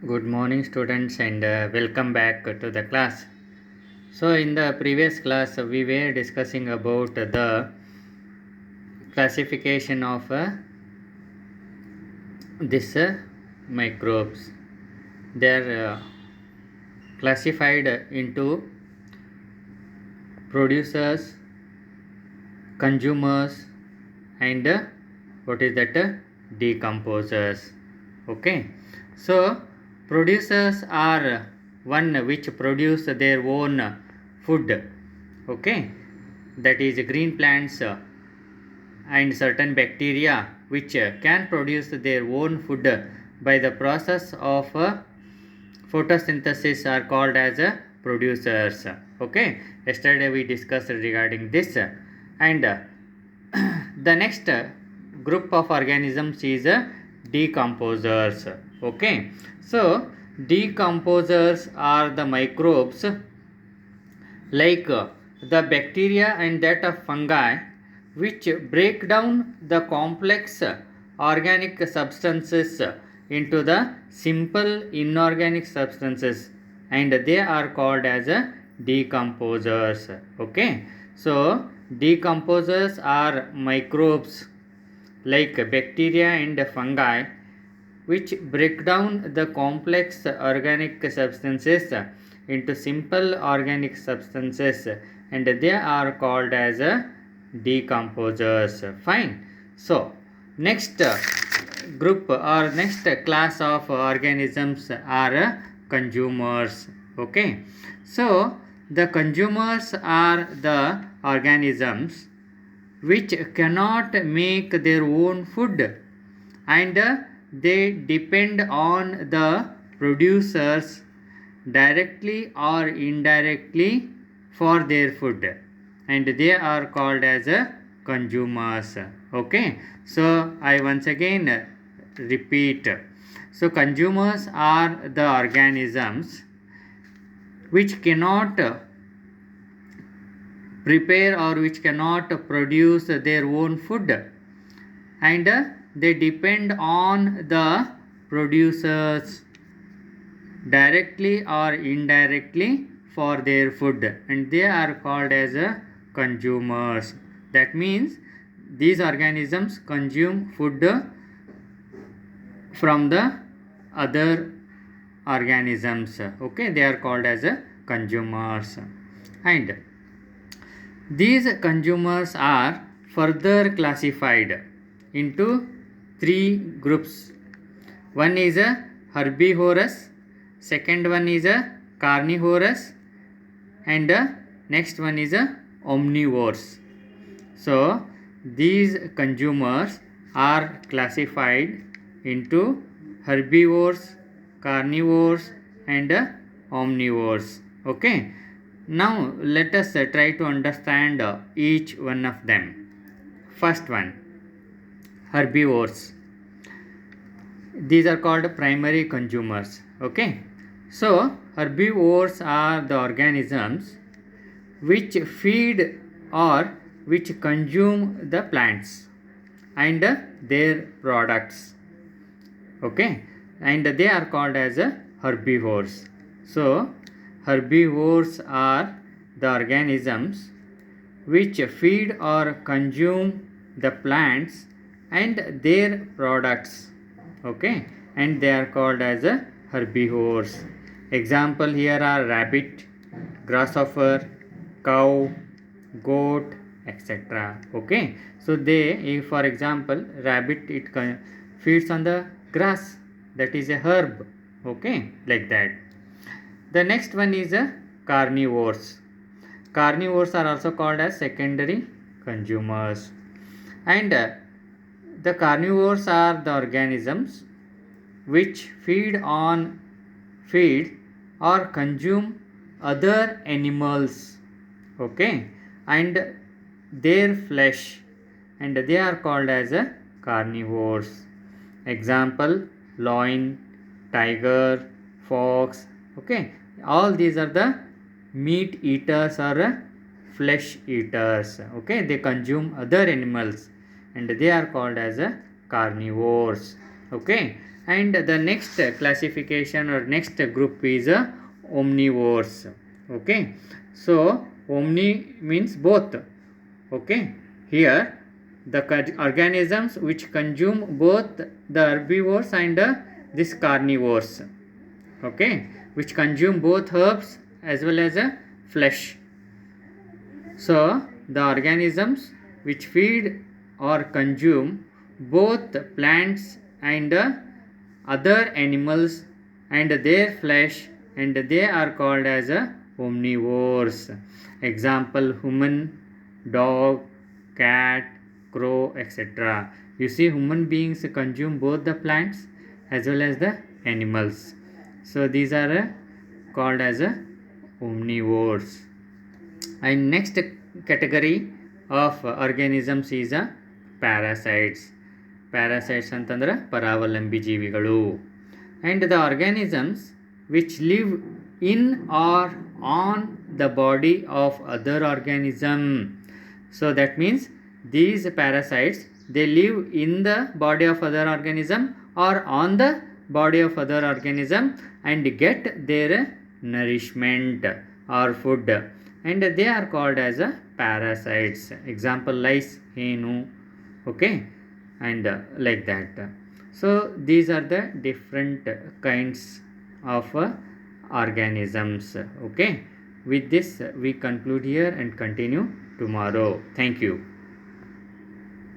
Good morning, students, and welcome back to the class. So, in the previous class, we were discussing about the classification of this microbes. They are classified into producers, consumers, and what is that? Decomposers. Okay. So, producers are one which produce their own food. Okay. That is green plants and certain bacteria which can produce their own food by the process of photosynthesis are called as producers. Okay, yesterday we discussed regarding this, and the next group of organisms is decomposers. Okay, so decomposers are the microbes like the bacteria and that of fungi which break down the complex organic substances into the simple inorganic substances, and they are called as decomposers. Okay, so decomposers are microbes like bacteria and fungi which break down the complex organic substances into simple organic substances, and they are called as decomposers. Fine. So next group or next class of organisms are consumers. Okay, so the consumers are the organisms which cannot make their own food, and they depend on the producers directly or indirectly for their food, and they are called as consumers. Okay, so I once again repeat. So consumers are the organisms which cannot prepare or which cannot produce their own food, and they depend on the producers directly or indirectly for their food, and they are called as consumers. That means these organisms consume food from the other organisms. Okay, they are called as consumers, and these consumers are further classified into three groups. One is a herbivorous, second one is a carnivorous, and next one is a omnivores. So these consumers are classified into herbivores, carnivores, and omnivores. Okay, now let us try to understand each one of them. First one, herbivores. These are called primary consumers. Okay, so herbivores are the organisms which feed or which consume the plants and their products. Okay, and they are called as herbivores. So herbivores are the organisms which feed or consume the plants and their products. Okay, and they are called as herbivores. Example here are rabbit, grasshopper, cow, goat, etc. Okay, so they, for example, rabbit, it feeds on the grass, that is a herb. Okay, like that. The next one is carnivores. Carnivores are also called as secondary consumers, and the carnivores are the organisms which feed or consume other animals. Okay, and their flesh, and they are called as carnivores. Example, lion, tiger, fox. Okay, all these are the meat eaters or flesh eaters. Okay, they consume other animals, and they are called as carnivores. Okay, And the next classification or next group is omnivores. Okay, so omni means both. Okay, here the organisms which consume both the herbivores and this carnivores. Okay, which consume both herbs as well as flesh. So the organisms which feed or consume both plants and other animals and their flesh, and they are called as omnivores. Example: human, dog, cat, crow, etc. You see, human beings consume both the plants as well as the animals. So these are called as omnivores. And next category of organisms is parasites. Parasites ಅಂತಂದ್ರೆ ಪರಾವಲಂಬಿ ಜೀವಿಗಳು. And the organisms which live in or on the body of other organism. So that means these parasites, they live in the body of other organism or on the body of other organism and get their nourishment or food, and they are called as parasites. Example: lice, henu. Okay, and like that. So these are the different kinds of organisms. Okay, with this we conclude here and continue tomorrow. Thank you.